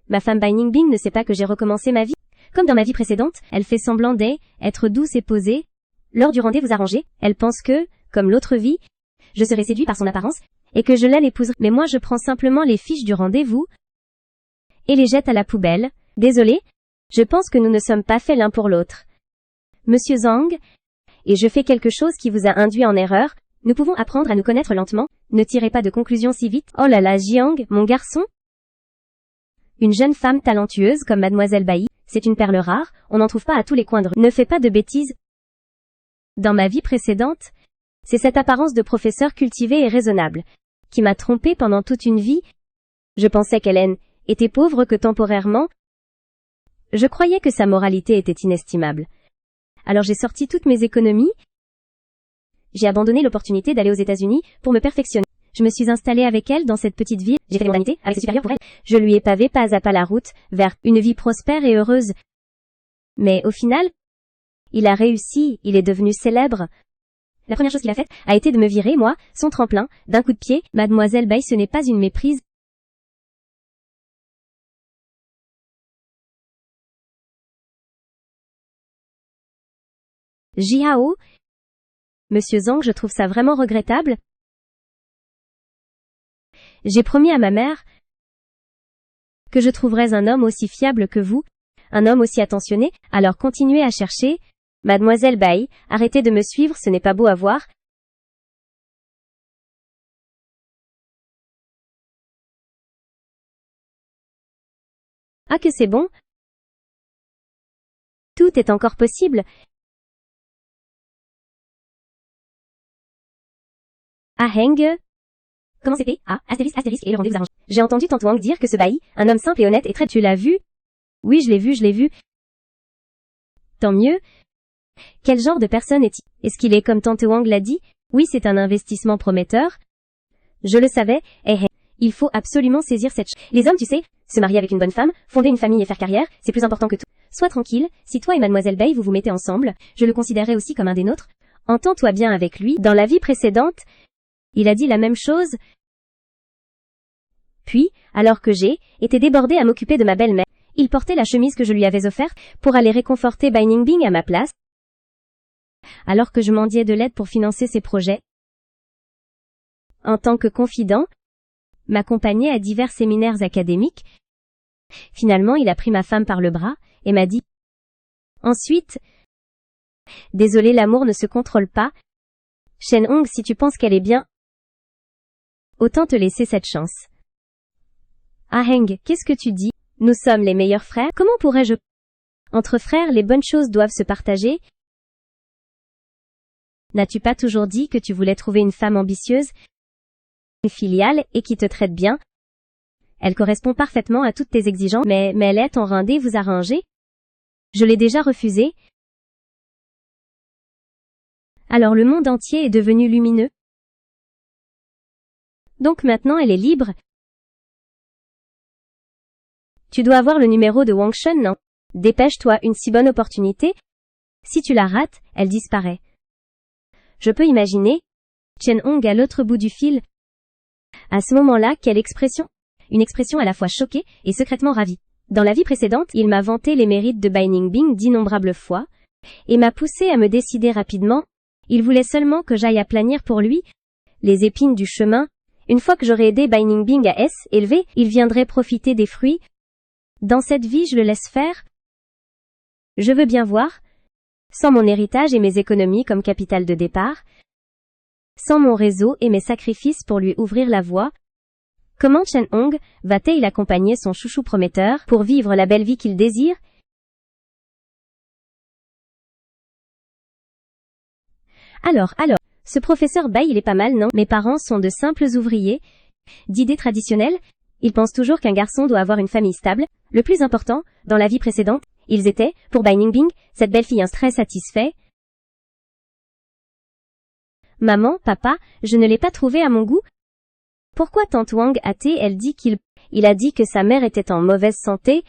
Ma femme Bai Ningbing ne sait pas que j'ai recommencé ma vie. Comme dans ma vie précédente, elle fait semblant d'être douce et posée. Lors du rendez-vous arrangé, elle pense que, comme l'autre vie, je serai séduit par son apparence, et que je l'épouserai. Mais moi je prends simplement les fiches du rendez-vous et les jette à la poubelle. Désolé, je pense que nous ne sommes pas faits l'un pour l'autre. Monsieur Zhang, et je fais quelque chose qui vous a induit en erreur, nous pouvons apprendre à nous connaître lentement, ne tirez pas de conclusions si vite. Oh là là, Jiang, mon garçon. Une jeune femme talentueuse comme Mademoiselle Bai, c'est une perle rare, on n'en trouve pas à tous les coins de rue. Ne fais pas de bêtises. Dans ma vie précédente, c'est cette apparence de professeur cultivé et raisonnable, qui m'a trompée pendant toute une vie. Je pensais qu'Hélène était pauvre que temporairement. Je croyais que sa moralité était inestimable. Alors j'ai sorti toutes mes économies. J'ai abandonné l'opportunité d'aller aux États-Unis pour me perfectionner. Je me suis installée avec elle dans cette petite ville. J'ai fait des mondanités avec ses supérieurs pour elle. Je lui ai pavé pas à pas la route vers une vie prospère et heureuse. Mais au final, il a réussi, il est devenu célèbre. La première chose qu'il a faite a été de me virer, moi, son tremplin, d'un coup de pied. Mademoiselle Bai, ce n'est pas une méprise. Jiao, Monsieur Zhang, je trouve ça vraiment regrettable. J'ai promis à ma mère que je trouverais un homme aussi fiable que vous, un homme aussi attentionné, alors continuez à chercher. Mademoiselle Bai, arrêtez de me suivre, ce n'est pas beau à voir. Ah que c'est bon. Tout est encore possible. Ah Heng. Comment c'était? Ah, astérisque et le rendez-vous arrangé. J'ai entendu Tante Wang dire que ce Bai, un homme simple et honnête et très... Tu l'as vu? Oui, je l'ai vu. Tant mieux. Quel genre de personne est-il? Est-ce qu'il est comme Tante Wang l'a dit? Oui, c'est un investissement prometteur. Je le savais, il faut absolument saisir cette chance. Les hommes, tu sais, se marier avec une bonne femme, fonder une famille et faire carrière, c'est plus important que tout. Sois tranquille, si toi et Mademoiselle Bai vous mettez ensemble, je le considérerai aussi comme un des nôtres. Entends-toi bien avec lui. Dans la vie précédente, il a dit la même chose. Puis, alors que j'ai été débordée à m'occuper de ma belle-mère, il portait la chemise que je lui avais offerte pour aller réconforter Bai Ningbing à ma place, alors que je mendiais de l'aide pour financer ses projets. En tant que confident, m'accompagnait à divers séminaires académiques. Finalement, il a pris ma femme par le bras et m'a dit. Ensuite, désolé, l'amour ne se contrôle pas. Shen Hong, si tu penses qu'elle est bien, autant te laisser cette chance. Ah Heng, qu'est-ce que tu dis? Nous sommes les meilleurs frères. Comment pourrais-je? Entre frères, les bonnes choses doivent se partager. N'as-tu pas toujours dit que tu voulais trouver une femme ambitieuse, une filiale, et qui te traite bien? Elle correspond parfaitement à toutes tes exigences, mais elle est en rendez-vous arrangé. Je l'ai déjà refusée. Alors le monde entier est devenu lumineux. Donc maintenant elle est libre. Tu dois avoir le numéro de Wang Shun, non? Dépêche-toi, une si bonne opportunité. Si tu la rates, elle disparaît. Je peux imaginer. Chen Hong à l'autre bout du fil. À ce moment-là, quelle expression? Une expression à la fois choquée et secrètement ravie. Dans la vie précédente, il m'a vanté les mérites de Bai Ningbing d'innombrables fois, et m'a poussé à me décider rapidement. Il voulait seulement que j'aille aplanir pour lui les épines du chemin. Une fois que j'aurai aidé Bai Ningbing à s'élever, il viendrait profiter des fruits. Dans cette vie, je le laisse faire. Je veux bien voir. Sans mon héritage et mes économies comme capital de départ. Sans mon réseau et mes sacrifices pour lui ouvrir la voie. Comment Chen Hong va-t-il accompagner son chouchou prometteur pour vivre la belle vie qu'il désire? Alors, ce professeur Bai il est pas mal, non? Mes parents sont de simples ouvriers. D'idées traditionnelles, ils pensent toujours qu'un garçon doit avoir une famille stable. Le plus important, dans la vie précédente, ils étaient, pour Bai Ningbing, cette belle fille très satisfait. Maman, papa, je ne l'ai pas trouvé à mon goût. Pourquoi tante Wang a-t-elle dit il a dit que sa mère était en mauvaise santé,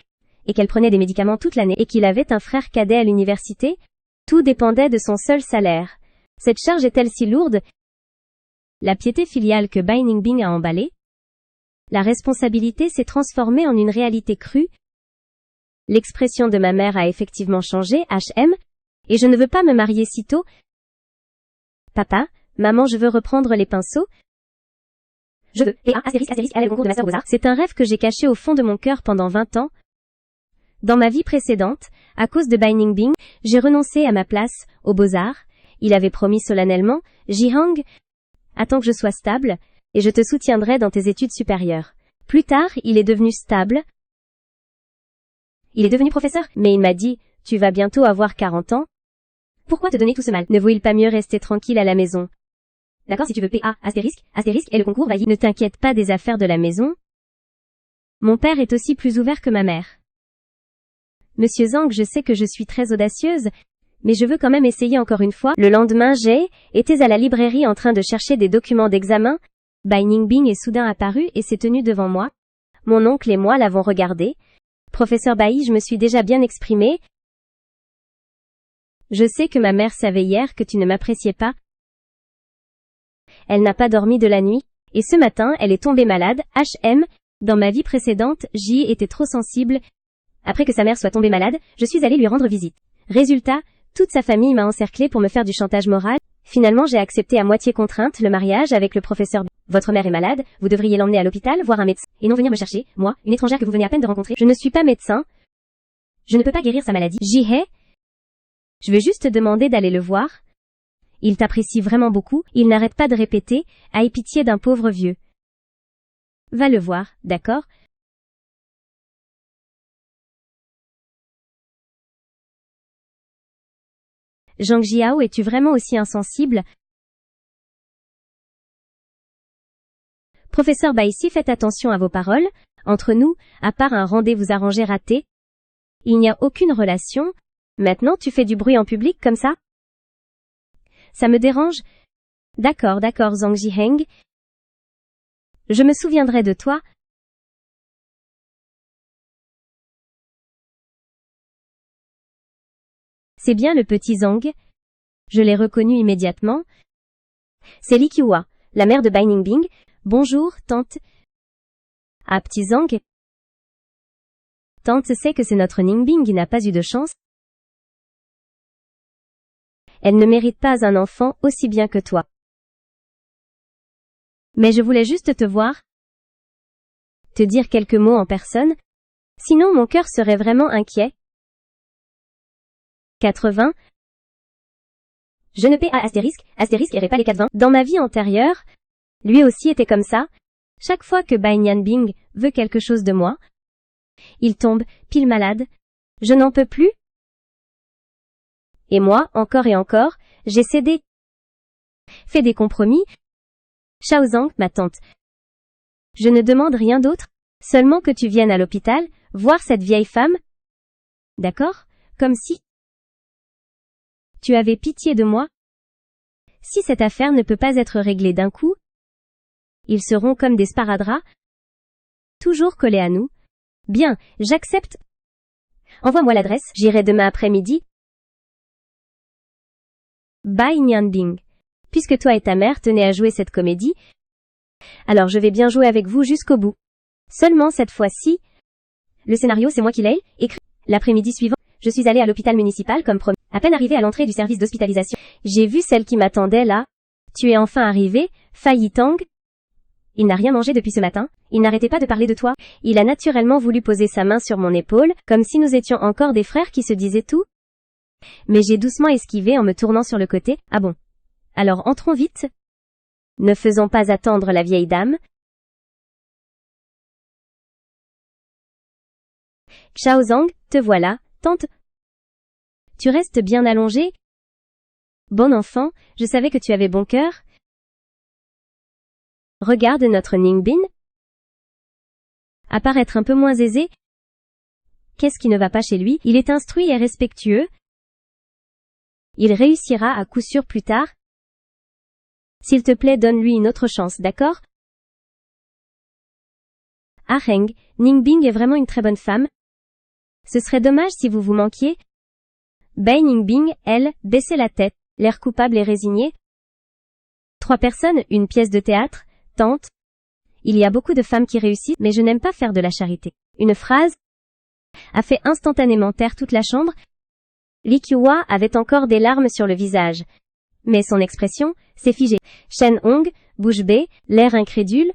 et qu'elle prenait des médicaments toute l'année, et qu'il avait un frère cadet à l'université? Tout dépendait de son seul salaire. Cette charge est-elle si lourde? La piété filiale que Bai Ningbing a emballée La responsabilité s'est transformée en une réalité crue. L'expression de ma mère a effectivement changé, HM, et je ne veux pas me marier si tôt. Papa, maman, je veux reprendre les pinceaux. Je veux, PA, astérisque, aller au concours de master Beaux-Arts. C'est un rêve que j'ai caché au fond de mon cœur pendant 20 ans. Dans ma vie précédente, à cause de Bai Ningbing, j'ai renoncé à ma place aux Beaux-Arts. Il avait promis solennellement, Ji-hang, attends que je sois stable, et je te soutiendrai dans tes études supérieures. Plus tard, il est devenu stable. Il est devenu professeur, mais il m'a dit, tu vas bientôt avoir 40 ans. Pourquoi te donner tout ce mal? Ne vaut-il pas mieux rester tranquille à la maison? D'accord, si tu veux PA, astérisque, et le concours va y... Ne t'inquiète pas des affaires de la maison. Mon père est aussi plus ouvert que ma mère. Monsieur Zhang, je sais que je suis très audacieuse, mais je veux quand même essayer encore une fois. Le lendemain, j'étais à la librairie en train de chercher des documents d'examen. Bai Ningbing est soudain apparu et s'est tenu devant moi. Mon oncle et moi l'avons regardé. Professeur Bai, je me suis déjà bien exprimée. Je sais que ma mère savait hier que tu ne m'appréciais pas. Elle n'a pas dormi de la nuit, et ce matin, elle est tombée malade, HM. Dans ma vie précédente, j'y étais trop sensible. Après que sa mère soit tombée malade, je suis allée lui rendre visite. Résultat, toute sa famille m'a encerclée pour me faire du chantage moral. Finalement, j'ai accepté à moitié contrainte le mariage avec le professeur. Votre mère est malade, vous devriez l'emmener à l'hôpital, voir un médecin, et non venir me chercher, moi, une étrangère que vous venez à peine de rencontrer. Je ne suis pas médecin. Je ne peux pas guérir sa maladie. Je veux juste te demander d'aller le voir. Il t'apprécie vraiment beaucoup, il n'arrête pas de répéter, aie pitié d'un pauvre vieux. Va le voir, d'accord? Zhang Jiao, es-tu vraiment aussi insensible? Professeur Baïsi, faites attention à vos paroles. Entre nous, à part un rendez-vous arrangé raté, il n'y a aucune relation. Maintenant, tu fais du bruit en public comme ça? Ça me dérange. D'accord, Zhang Jiheng. Je me souviendrai de toi. C'est bien le petit Zhang. Je l'ai reconnu immédiatement. C'est Li Qiuhua, la mère de Bai Ningbing. Bonjour, tante. Ah, petit Zhang. Tante sait que c'est notre Ningbing qui n'a pas eu de chance. Elle ne mérite pas un enfant aussi bien que toi. Mais je voulais juste te voir. Te dire quelques mots en personne. Sinon mon cœur serait vraiment inquiet. 80. Je ne paie à astérisque et pas les 420. Dans ma vie antérieure, lui aussi était comme ça. Chaque fois que Bai Nianbing veut quelque chose de moi, il tombe, pile malade. Je n'en peux plus. Et moi, encore et encore, j'ai cédé. Fait des compromis. Shaozang, ma tante. Je ne demande rien d'autre, seulement que tu viennes à l'hôpital, voir cette vieille femme. D'accord? Comme si tu avais pitié de moi. Si cette affaire ne peut pas être réglée d'un coup, ils seront comme des sparadraps, toujours collés à nous. Bien, j'accepte. Envoie-moi l'adresse, j'irai demain après-midi. Bai Nianbing. Puisque toi et ta mère tenaient à jouer cette comédie, alors je vais bien jouer avec vous jusqu'au bout. Seulement cette fois-ci, le scénario c'est moi qui l'ai écrit. L'après-midi suivant, je suis allée à l'hôpital municipal comme promis. À peine arrivée à l'entrée du service d'hospitalisation, j'ai vu celle qui m'attendait là. Tu es enfin arrivée, Fai Yitang. Il n'a rien mangé depuis ce matin, il n'arrêtait pas de parler de toi. Il a naturellement voulu poser sa main sur mon épaule, comme si nous étions encore des frères qui se disaient tout. Mais j'ai doucement esquivé en me tournant sur le côté. Ah bon? Alors entrons vite. Ne faisons pas attendre la vieille dame. Shaozang, te voilà, tante. Tu restes bien allongée? Bon enfant, je savais que tu avais bon cœur. Regarde notre Ningbin. À paraître un peu moins aisé. Qu'est-ce qui ne va pas chez lui? Il est instruit et respectueux. Il réussira à coup sûr plus tard. S'il te plaît, donne-lui une autre chance, d'accord? Ah Heng, Ningbing est vraiment une très bonne femme. Ce serait dommage si vous vous manquiez. Bai Ningbing, elle, baissait la tête, l'air coupable et résigné. 3 personnes, une pièce de théâtre, tante. Il y a beaucoup de femmes qui réussissent, mais je n'aime pas faire de la charité. Une phrase a fait instantanément taire toute la chambre. Lee Kyu-hwa avait encore des larmes sur le visage. Mais son expression s'est figée. Shen Hong, bouche bée, l'air incrédule.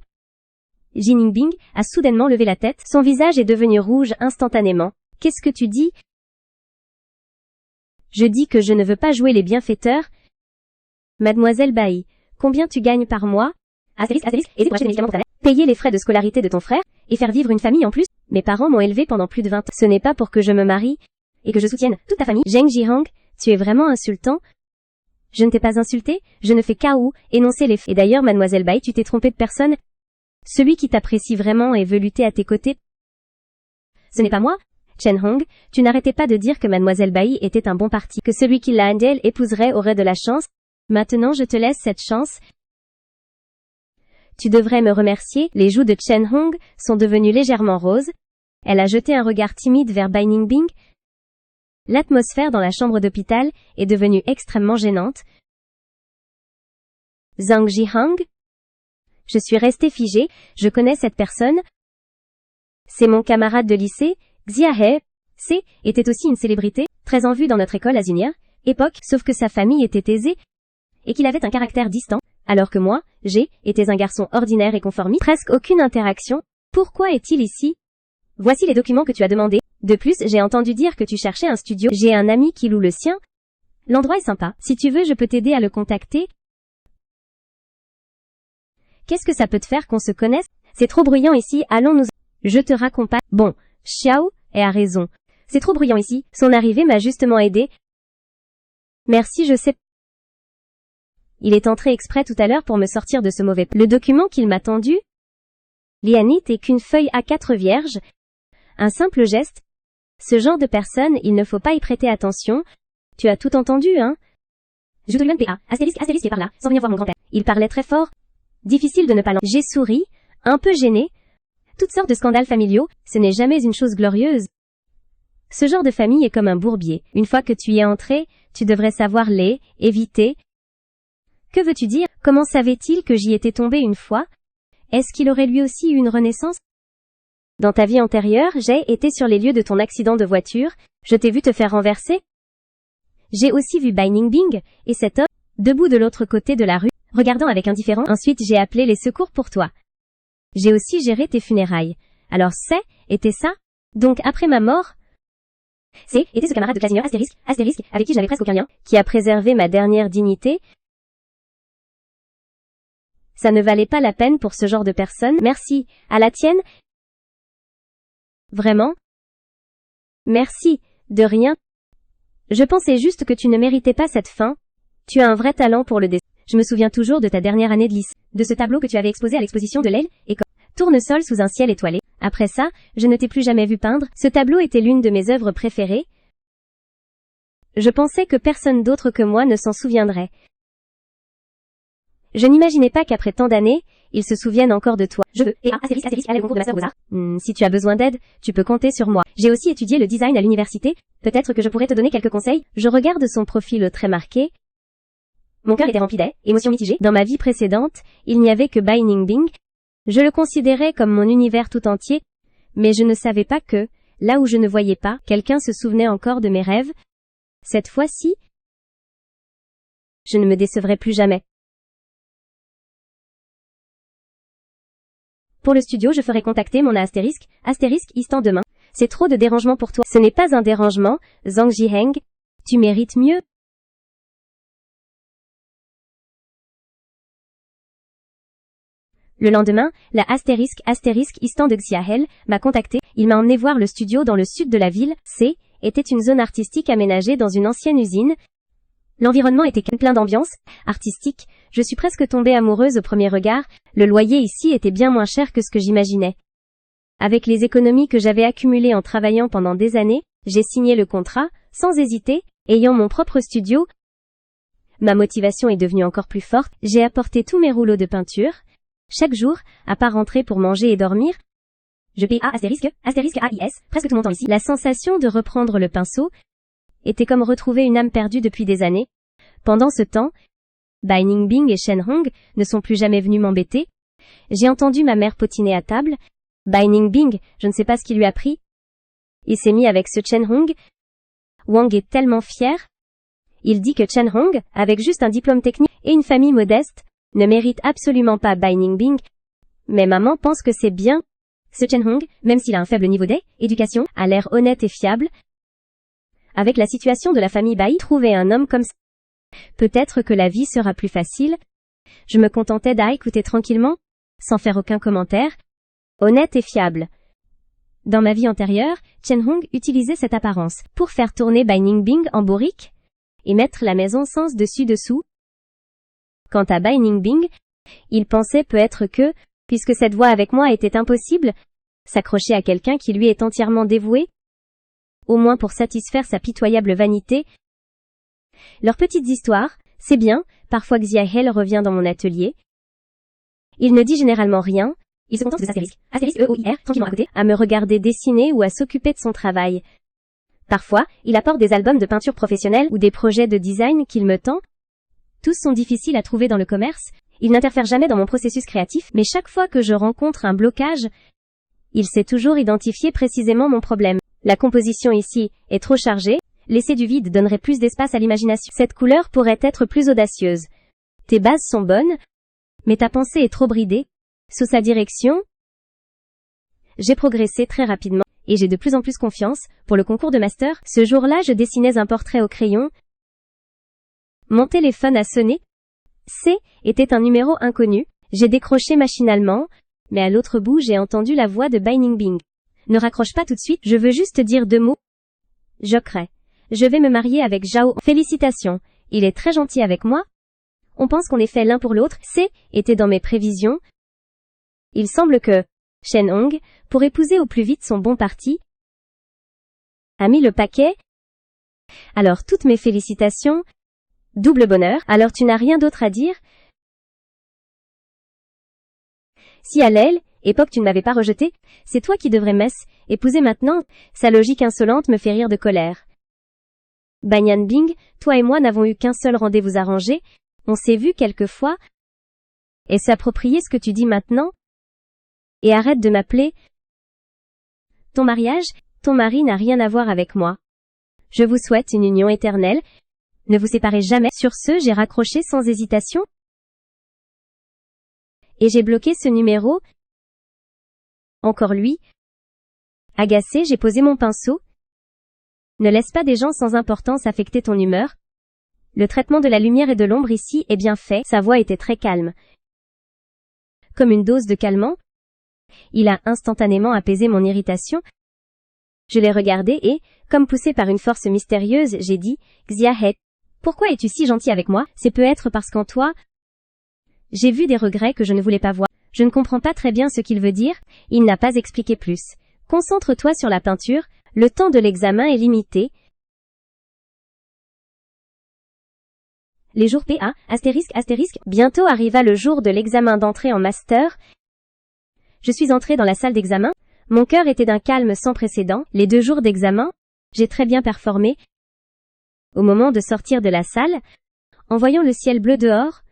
Jin Yingbing a soudainement levé la tête. Son visage est devenu rouge instantanément. Qu'est-ce que tu dis? Je dis que je ne veux pas jouer les bienfaiteurs. Mademoiselle Bai, combien tu gagnes par mois? Aider pour acheter des médicaments pour ta mère, payer les frais de scolarité de ton frère, et faire vivre une famille en plus. Mes parents m'ont élevé pendant plus de 20 ans. Ce n'est pas pour que je me marie, et que je soutienne toute ta famille. Zheng Jihang, tu es vraiment insultant. Je ne t'ai pas insulté, je ne fais qu'à énoncer les faits. Et d'ailleurs, mademoiselle Bai, tu t'es trompée de personne. Celui qui t'apprécie vraiment et veut lutter à tes côtés. Ce n'est pas moi. Chen Hong, tu n'arrêtais pas de dire que mademoiselle Bai était un bon parti, que celui qui la handle épouserait aurait de la chance. Maintenant je te laisse cette chance. Tu devrais me remercier. Les joues de Chen Hong sont devenues légèrement roses. Elle a jeté un regard timide vers Bai Ningbing. L'atmosphère dans la chambre d'hôpital est devenue extrêmement gênante. Zhang Jihang. Je suis restée figée, je connais cette personne. C'est mon camarade de lycée, Xia He. Était aussi une célébrité, très en vue dans notre école à époque, sauf que sa famille était aisée, et qu'il avait un caractère distant, alors que moi, étais un garçon ordinaire et conformiste, presque aucune interaction. Pourquoi est-il ici? Voici les documents que tu as demandés. De plus, j'ai entendu dire que tu cherchais un studio. J'ai un ami qui loue le sien. L'endroit est sympa. Si tu veux, je peux t'aider à le contacter. Qu'est-ce que ça peut te faire qu'on se connaisse? C'est trop bruyant ici, allons-nous... Je te raccompagne. Bon, Xiao a raison. C'est trop bruyant ici, son arrivée m'a justement aidé. Merci, je sais. Il est entré exprès tout à l'heure pour me sortir de ce mauvais... Le document qu'il m'a tendu? Lianit est qu'une feuille A4 vierge. Un simple geste. Ce genre de personne, il ne faut pas y prêter attention. Tu as tout entendu, hein? Je te lui PA. Astérisque est par là, sans venir voir mon grand-père. Il parlait très fort. Difficile de ne pas l'entendre. J'ai souri, un peu gêné. Toutes sortes de scandales familiaux, ce n'est jamais une chose glorieuse. Ce genre de famille est comme un bourbier. Une fois que tu y es entré, tu devrais savoir éviter. Que veux-tu dire? Comment savait-il que j'y étais tombé une fois? Est-ce qu'il aurait lui aussi eu une renaissance? Dans ta vie antérieure, j'ai été sur les lieux de ton accident de voiture, je t'ai vu te faire renverser. J'ai aussi vu Bai Ningbing, et cet homme, debout de l'autre côté de la rue, regardant avec indifférence. Ensuite j'ai appelé les secours pour toi. J'ai aussi géré tes funérailles. Alors était ça? Donc après ma mort? Était ce camarade de classe astérisque, avec qui j'avais presque aucun lien, qui a préservé ma dernière dignité. Ça ne valait pas la peine pour ce genre de personne. Merci. À la tienne? Vraiment? Merci. De rien. Je pensais juste que tu ne méritais pas cette fin. Tu as un vrai talent pour le dessin. Je me souviens toujours de ta dernière année de lycée, de ce tableau que tu avais exposé à l'exposition de l'aile, et comme tournesol sous un ciel étoilé. Après ça, je ne t'ai plus jamais vu peindre. Ce tableau était l'une de mes œuvres préférées. Je pensais que personne d'autre que moi ne s'en souviendrait. Je n'imaginais pas qu'après tant d'années, ils se souviennent encore de toi. Je veux, aller au concours de master Beaux-Arts. Si tu as besoin d'aide, tu peux compter sur moi. J'ai aussi étudié le design à l'université, peut-être que je pourrais te donner quelques conseils. Je regarde son profil très marqué. Mon cœur était rempli d'émotions mitigées. Dans ma vie précédente, il n'y avait que Bai Ningbing. Je le considérais comme mon univers tout entier, mais je ne savais pas que, là où je ne voyais pas, quelqu'un se souvenait encore de mes rêves. Cette fois-ci, je ne me décevrai plus jamais. Pour le studio, je ferai contacter mon astérisque instant demain. C'est trop de dérangement pour toi. Ce n'est pas un dérangement, Zhang Jiheng. Tu mérites mieux. Le lendemain, la astérisque instant de Xiahel m'a contacté. Il m'a emmené voir le studio dans le sud de la ville. Était une zone artistique aménagée dans une ancienne usine. L'environnement était plein d'ambiance artistique. Je suis presque tombée amoureuse au premier regard. Le loyer ici était bien moins cher que ce que j'imaginais. Avec les économies que j'avais accumulées en travaillant pendant des années, j'ai signé le contrat, sans hésiter, ayant mon propre studio. Ma motivation est devenue encore plus forte. J'ai apporté tous mes rouleaux de peinture. Chaque jour, à part rentrer pour manger et dormir, je paye AIS, presque tout mon temps ici. La sensation de reprendre le pinceau était comme retrouver une âme perdue depuis des années. Pendant ce temps, Bai Ningbing et Shen Hong ne sont plus jamais venus m'embêter. J'ai entendu ma mère potiner à table. Bing, je ne sais pas ce qui lui a pris. Il s'est mis avec ce Chen Hong. Wang est tellement fier. Il dit que Chen Hong, avec juste un diplôme technique et une famille modeste, ne mérite absolument pas Bing. Mais maman pense que c'est bien. Ce Chen Hong, même s'il a un faible niveau d'éducation, a l'air honnête et fiable. Avec la situation de la famille Bai, trouver un homme comme ça, peut-être que la vie sera plus facile. Je me contentais d'à écouter tranquillement, sans faire aucun commentaire. Honnête et fiable. Dans ma vie antérieure, Chen Hong utilisait cette apparence pour faire tourner Bing en bourrique et mettre la maison sens dessus-dessous. Quant à Bing, il pensait peut-être que, puisque cette voie avec moi était impossible, s'accrocher à quelqu'un qui lui est entièrement dévoué, au moins pour satisfaire sa pitoyable vanité. Leurs petites histoires, c'est bien, parfois Xiahel revient dans mon atelier. Il ne dit généralement rien, il se contente de astérisque EOIR, tranquillement à côté, à me regarder dessiner ou à s'occuper de son travail. Parfois, il apporte des albums de peinture professionnelle ou des projets de design qu'il me tend. Tous sont difficiles à trouver dans le commerce, il n'interfère jamais dans mon processus créatif, mais chaque fois que je rencontre un blocage, il sait toujours identifier précisément mon problème. La composition ici est trop chargée, laisser du vide donnerait plus d'espace à l'imagination. Cette couleur pourrait être plus audacieuse. Tes bases sont bonnes, mais ta pensée est trop bridée. Sous sa direction, j'ai progressé très rapidement, et j'ai de plus en plus confiance. Pour le concours de master, ce jour-là je dessinais un portrait au crayon. Mon téléphone a sonné. C était un numéro inconnu. J'ai décroché machinalement, mais à l'autre bout j'ai entendu la voix de Bing. Ne raccroche pas tout de suite, je veux juste dire 2 mots. Jokrai. Je vais me marier avec Zhao. Félicitations, il est très gentil avec moi. On pense qu'on est fait l'un pour l'autre. C était dans mes prévisions. Il semble que Chen Hong, pour épouser au plus vite son bon parti, a mis le paquet. Alors toutes mes félicitations. Double bonheur. Alors tu n'as rien d'autre à dire? Si à l'époque tu ne m'avais pas rejeté, c'est toi qui devrais m'épouser maintenant. Sa logique insolente me fait rire de colère. Bing, toi et moi n'avons eu qu'un seul rendez-vous arrangé. On s'est vu quelques fois. Est-ce approprié ce que tu dis maintenant? Et arrête de m'appeler. Ton mariage, ton mari n'a rien à voir avec moi. Je vous souhaite une union éternelle. Ne vous séparez jamais. Sur ce, j'ai raccroché sans hésitation. Et j'ai bloqué ce numéro. Encore lui. Agacé, j'ai posé mon pinceau. Ne laisse pas des gens sans importance affecter ton humeur. Le traitement de la lumière et de l'ombre ici est bien fait. Sa voix était très calme. Comme une dose de calmant. Il a instantanément apaisé mon irritation. Je l'ai regardé et, comme poussé par une force mystérieuse, j'ai dit, Xiahe, pourquoi es-tu si gentil avec moi? C'est peut-être parce qu'en toi, j'ai vu des regrets que je ne voulais pas voir. Je ne comprends pas très bien ce qu'il veut dire, il n'a pas expliqué plus. Concentre-toi sur la peinture, le temps de l'examen est limité. Les jours PA, astérisque, bientôt arriva le jour de l'examen d'entrée en master. Je suis entrée dans la salle d'examen. Mon cœur était d'un calme sans précédent. Les 2 jours d'examen, j'ai très bien performé. Au moment de sortir de la salle, en voyant le ciel bleu dehors,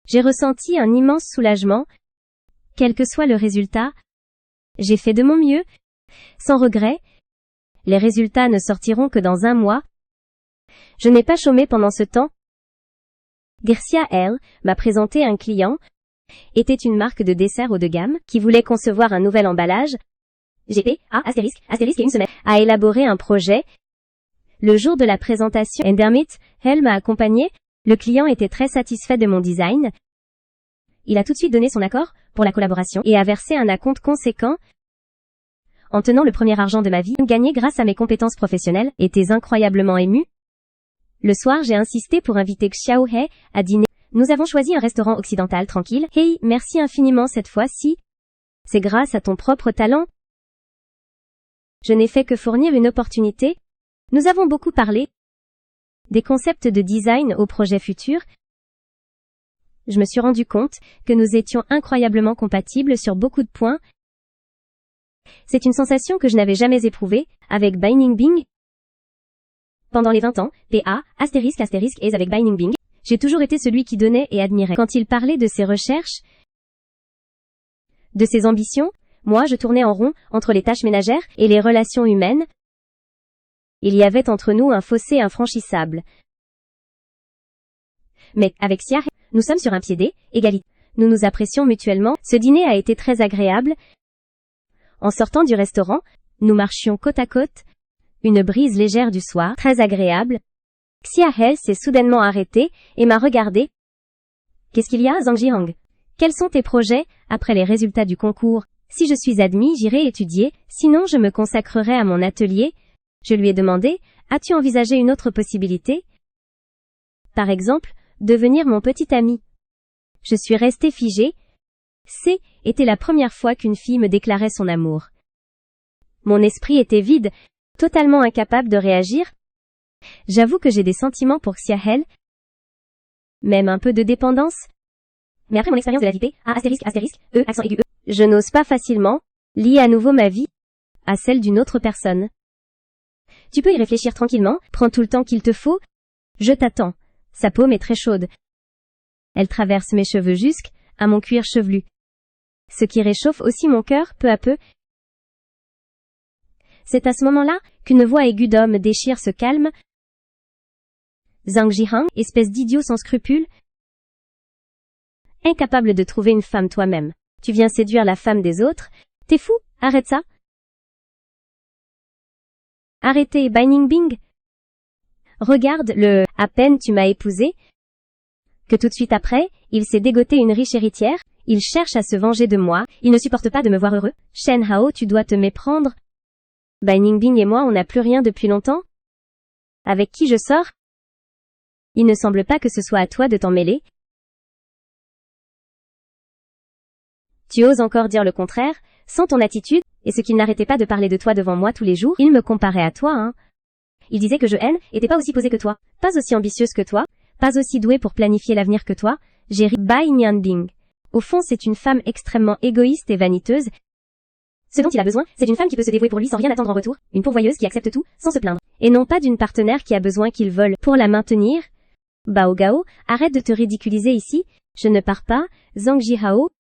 j'ai ressenti un immense soulagement. Quel que soit le résultat, j'ai fait de mon mieux, sans regret. Les résultats ne sortiront que dans 1 mois. Je n'ai pas chômé pendant ce temps. Gercia L m'a présenté un client. Était une marque de dessert haut de gamme qui voulait concevoir un nouvel emballage. Astérisque et une semaine à élaborer un projet. Le jour de la présentation, Endermit, elle m'a accompagné. Le client était très satisfait de mon design. Il a tout de suite donné son accord pour la collaboration et a versé un acompte conséquent. En tenant le premier argent de ma vie, gagné grâce à mes compétences professionnelles, était incroyablement ému. Le soir, j'ai insisté pour inviter Xiaohe à dîner. Nous avons choisi un restaurant occidental tranquille. Hey, merci infiniment cette fois-ci. C'est grâce à ton propre talent. Je n'ai fait que fournir une opportunité. Nous avons beaucoup parlé des concepts de design au projet futur. Je me suis rendu compte que nous étions incroyablement compatibles sur beaucoup de points. C'est une sensation que je n'avais jamais éprouvée avec Bing. Pendant les 20 ans, PA, astérisque et avec Bing, j'ai toujours été celui qui donnait et admirait. Quand il parlait de ses recherches, de ses ambitions, moi je tournais en rond entre les tâches ménagères et les relations humaines. Il y avait entre nous un fossé infranchissable. Mais, avec Sia, nous sommes sur un pied d'égalité. Nous nous apprécions mutuellement. Ce dîner a été très agréable. En sortant du restaurant, nous marchions côte à côte. Une brise légère du soir, très agréable. Xia He s'est soudainement arrêtée et m'a regardé. Qu'est-ce qu'il y a, Zhang Jihang? Quels sont tes projets, après les résultats du concours? Si je suis admis, j'irai étudier, sinon je me consacrerai à mon atelier. Je lui ai demandé, as-tu envisagé une autre possibilité? Par exemple, devenir mon petit ami. Je suis restée figée. C'était la première fois qu'une fille me déclarait son amour. Mon esprit était vide, totalement incapable de réagir. J'avoue que j'ai des sentiments pour Xia He. Même un peu de dépendance. Mais après mon expérience de la vie accent aigu, je n'ose pas facilement lier à nouveau ma vie à celle d'une autre personne. Tu peux y réfléchir tranquillement, prends tout le temps qu'il te faut. Je t'attends. Sa paume est très chaude. Elle traverse mes cheveux jusqu'à mon cuir chevelu. Ce qui réchauffe aussi mon cœur peu à peu. C'est à ce moment-là qu'une voix aiguë d'homme déchire ce calme. Zhang Jihang, espèce d'idiot sans scrupules. Incapable de trouver une femme toi-même. Tu viens séduire la femme des autres. T'es fou, arrête ça. Arrêtez, Bai Ningbing. Regarde le « à peine tu m'as épousé » que tout de suite après, il s'est dégoté une riche héritière, il cherche à se venger de moi, il ne supporte pas de me voir heureux. Shen Hao, tu dois te méprendre. Bai Ningbing et moi on n'a plus rien depuis longtemps. Avec qui je sors? Il ne semble pas que ce soit à toi de t'en mêler. Tu oses encore dire le contraire, sans ton attitude, et ce qu'il n'arrêtait pas de parler de toi devant moi tous les jours, il me comparait à toi, hein. Il disait que je était pas aussi posée que toi, pas aussi ambitieuse que toi, pas aussi douée pour planifier l'avenir que toi. J'ai ri. Bai Nianbing. Au fond, c'est une femme extrêmement égoïste et vaniteuse. Ce dont il a besoin, c'est d'une femme qui peut se dévouer pour lui sans rien attendre en retour, une pourvoyeuse qui accepte tout, sans se plaindre, et non pas d'une partenaire qui a besoin qu'il vole pour la maintenir. Bao Gao, arrête de te ridiculiser ici, je ne pars pas, Zhang Jihao.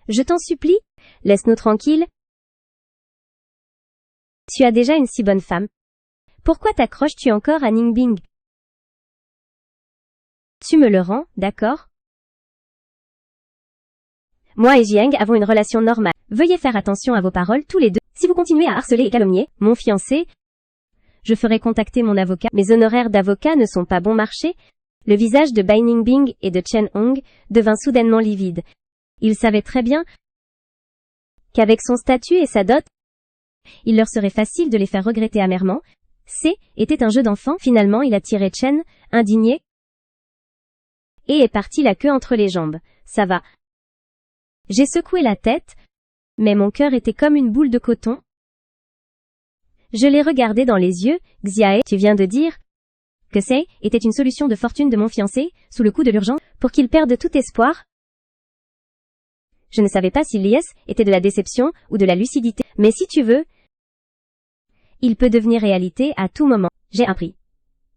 Je t'en supplie, laisse-nous tranquilles. Tu as déjà une si bonne femme. Pourquoi t'accroches-tu encore à Ningbing? Tu me le rends, d'accord? Moi et Jiang avons une relation normale. Veuillez faire attention à vos paroles tous les deux. Si vous continuez à harceler et calomnier mon fiancé, je ferai contacter mon avocat. Mes honoraires d'avocat ne sont pas bon marché. Le visage de Bai Ningbing et de Chen Hong devint soudainement livide. Il savait très bien qu'avec son statut et sa dot, il leur serait facile de les faire regretter amèrement. Était un jeu d'enfant. Finalement, il a tiré Chen, indigné, et est parti la queue entre les jambes. Ça va. J'ai secoué la tête, mais mon cœur était comme une boule de coton. Je l'ai regardé dans les yeux. Xiae, tu viens de dire que était une solution de fortune de mon fiancé, sous le coup de l'urgence, pour qu'il perde tout espoir. Je ne savais pas si l'IS était de la déception ou de la lucidité, mais si tu veux, il peut devenir réalité à tout moment. J'ai un prix.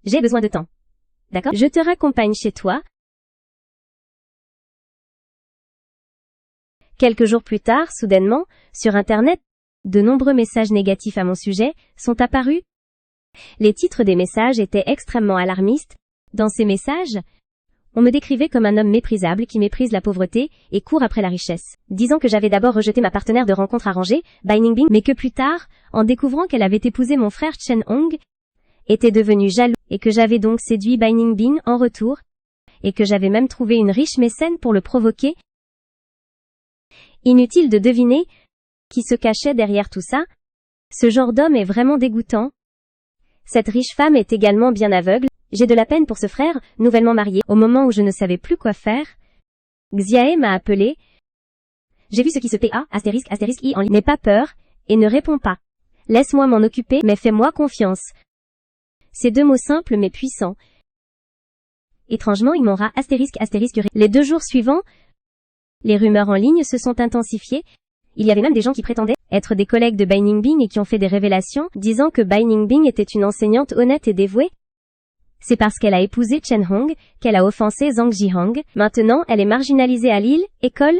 J'ai besoin de temps. D'accord? Je te raccompagne chez toi. Quelques jours plus tard, soudainement, sur Internet, de nombreux messages négatifs à mon sujet sont apparus. Les titres des messages étaient extrêmement alarmistes. Dans ces messages, on me décrivait comme un homme méprisable qui méprise la pauvreté et court après la richesse, disant que j'avais d'abord rejeté ma partenaire de rencontre arrangée, Bai Ningbing, mais que plus tard, en découvrant qu'elle avait épousé mon frère Chen Hong, était devenu jaloux, et que j'avais donc séduit Bai Ningbing en retour, et que j'avais même trouvé une riche mécène pour le provoquer. Inutile de deviner qui se cachait derrière tout ça. Ce genre d'homme est vraiment dégoûtant. Cette riche femme est également bien aveugle. J'ai de la peine pour ce frère, nouvellement marié, au moment où je ne savais plus quoi faire. Xiae m'a appelé. J'ai vu ce qui se PA, **i en ligne. N'aie pas peur, et ne réponds pas. Laisse-moi m'en occuper, mais fais-moi confiance. Ces deux mots simples mais puissants. Étrangement, il m'aura ***. Les 2 jours suivants, les rumeurs en ligne se sont intensifiées. Il y avait même des gens qui prétendaient être des collègues de Bai Ningbing et qui ont fait des révélations, disant que Bai Ningbing était une enseignante honnête et dévouée. C'est parce qu'elle a épousé Chen Hong qu'elle a offensé Zhang Jihang. Maintenant, elle est marginalisée à Lille, école.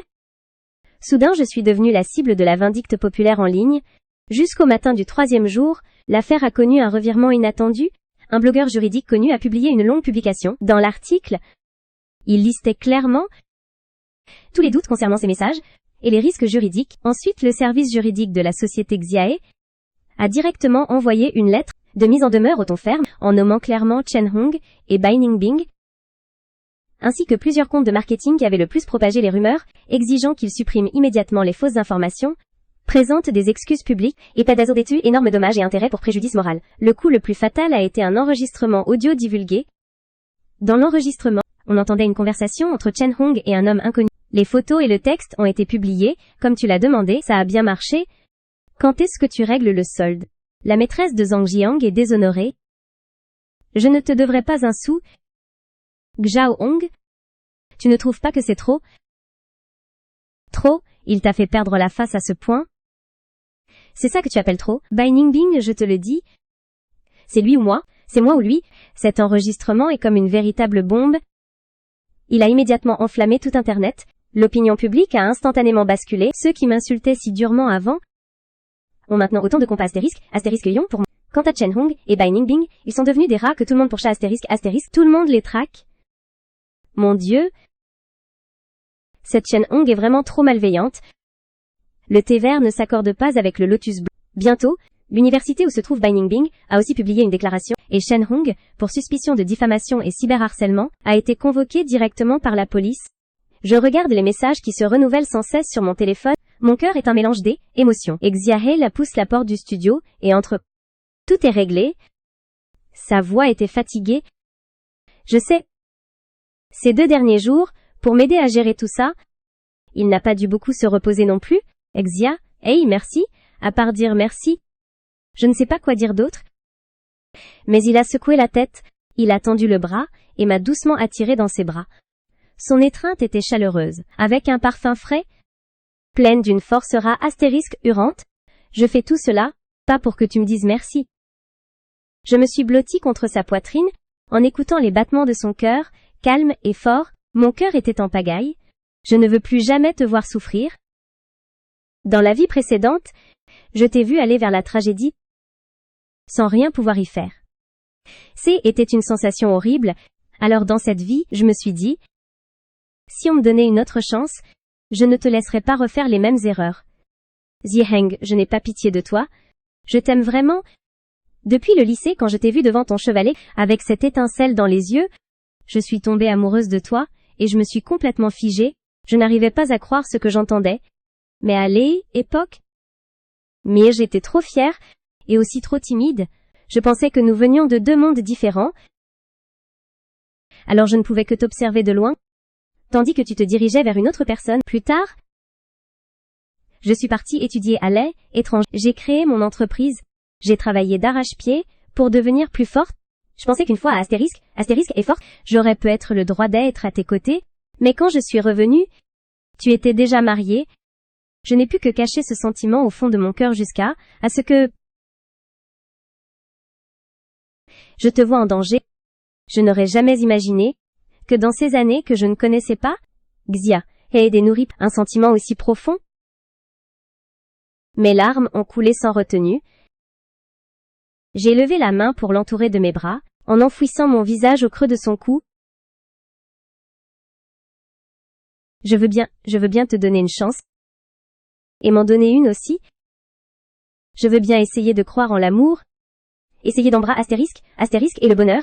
Soudain je suis devenue la cible de la vindicte populaire en ligne. Jusqu'au matin du 3e jour, l'affaire a connu un revirement inattendu. Un blogueur juridique connu a publié une longue publication. Dans l'article, il listait clairement tous les doutes concernant ces messages et les risques juridiques. Ensuite, le service juridique de la société Xiaohe a directement envoyé une lettre de mise en demeure au ton ferme en nommant clairement Chen Hong et Bai Ningbing, ainsi que plusieurs comptes de marketing qui avaient le plus propagé les rumeurs, exigeant qu'ils suppriment immédiatement les fausses informations, présentent des excuses publiques et pédagogiques énormes dommages et intérêts pour préjudice moral. Le coup le plus fatal a été un enregistrement audio divulgué. Dans l'enregistrement, on entendait une conversation entre Chen Hong et un homme inconnu. Les photos et le texte ont été publiés, comme tu l'as demandé, ça a bien marché. Quand est-ce que tu règles le solde? La maîtresse de Zhang Jiang est déshonorée. Je ne te devrais pas un sou. Xiao Hong, tu ne trouves pas que c'est trop? Trop, il t'a fait perdre la face à ce point? C'est ça que tu appelles trop? Bai Ningbing, je te le dis. C'est lui ou moi? C'est moi ou lui? Cet enregistrement est comme une véritable bombe. Il a immédiatement enflammé tout Internet. L'opinion publique a instantanément basculé. Ceux qui m'insultaient si durement avant ont maintenant autant de compas astérisque ion pour moi. Quant à Chen Hong et Bai Ningbing, ils sont devenus des rats que tout le monde pour chat astérisque, tout le monde les traque. Mon Dieu! Cette Chen Hong est vraiment trop malveillante. Le thé vert ne s'accorde pas avec le lotus bleu. Bientôt, l'université où se trouve Bai Ningbing a aussi publié une déclaration, et Chen Hong, pour suspicion de diffamation et cyberharcèlement, a été convoqué directement par la police. Je regarde les messages qui se renouvellent sans cesse sur mon téléphone. Mon cœur est un mélange d'émotions. Et Xiaohe la pousse la porte du studio, et entre. Tout est réglé. Sa voix était fatiguée. Je sais. Ces 2 derniers jours, pour m'aider à gérer tout ça, il n'a pas dû beaucoup se reposer non plus. Xia, hey, merci, à part dire merci. Je ne sais pas quoi dire d'autre. Mais il a secoué la tête, il a tendu le bras, et m'a doucement attiré dans ses bras. Son étreinte était chaleureuse, avec un parfum frais, pleine d'une force rare hurante. Je fais tout cela, pas pour que tu me dises merci. Je me suis blottie contre sa poitrine, en écoutant les battements de son cœur, calme et fort. Mon cœur était en pagaille. Je ne veux plus jamais te voir souffrir. Dans la vie précédente, je t'ai vu aller vers la tragédie, sans rien pouvoir y faire. C'était une sensation horrible. Alors dans cette vie, je me suis dit, si on me donnait une autre chance, je ne te laisserai pas refaire les mêmes erreurs. Ziheng, je n'ai pas pitié de toi. Je t'aime vraiment. Depuis le lycée, quand je t'ai vu devant ton chevalet, avec cette étincelle dans les yeux, je suis tombée amoureuse de toi, et je me suis complètement figée. Je n'arrivais pas à croire ce que j'entendais. Mais à l'époque, mais j'étais trop fière, et aussi trop timide. Je pensais que nous venions de 2 mondes différents. Alors je ne pouvais que t'observer de loin, tandis que tu te dirigeais vers une autre personne. Plus tard, je suis partie étudier à l'étranger. J'ai créé mon entreprise. J'ai travaillé d'arrache-pied pour devenir plus forte. Je pensais qu'une fois à astérisque est forte, j'aurais peut-être le droit d'être à tes côtés. Mais quand je suis revenue, tu étais déjà mariée. Je n'ai pu que cacher ce sentiment au fond de mon cœur jusqu'à ce que je te vois en danger. Je n'aurais jamais imaginé que dans ces années que je ne connaissais pas, Xia ait nourri un sentiment aussi profond. Mes larmes ont coulé sans retenue. J'ai levé la main pour l'entourer de mes bras, en enfouissant mon visage au creux de son cou. Je veux bien te donner une chance. Et m'en donner une aussi. Je veux bien essayer de croire en l'amour. Essayer d'embrasser astérisque et le bonheur.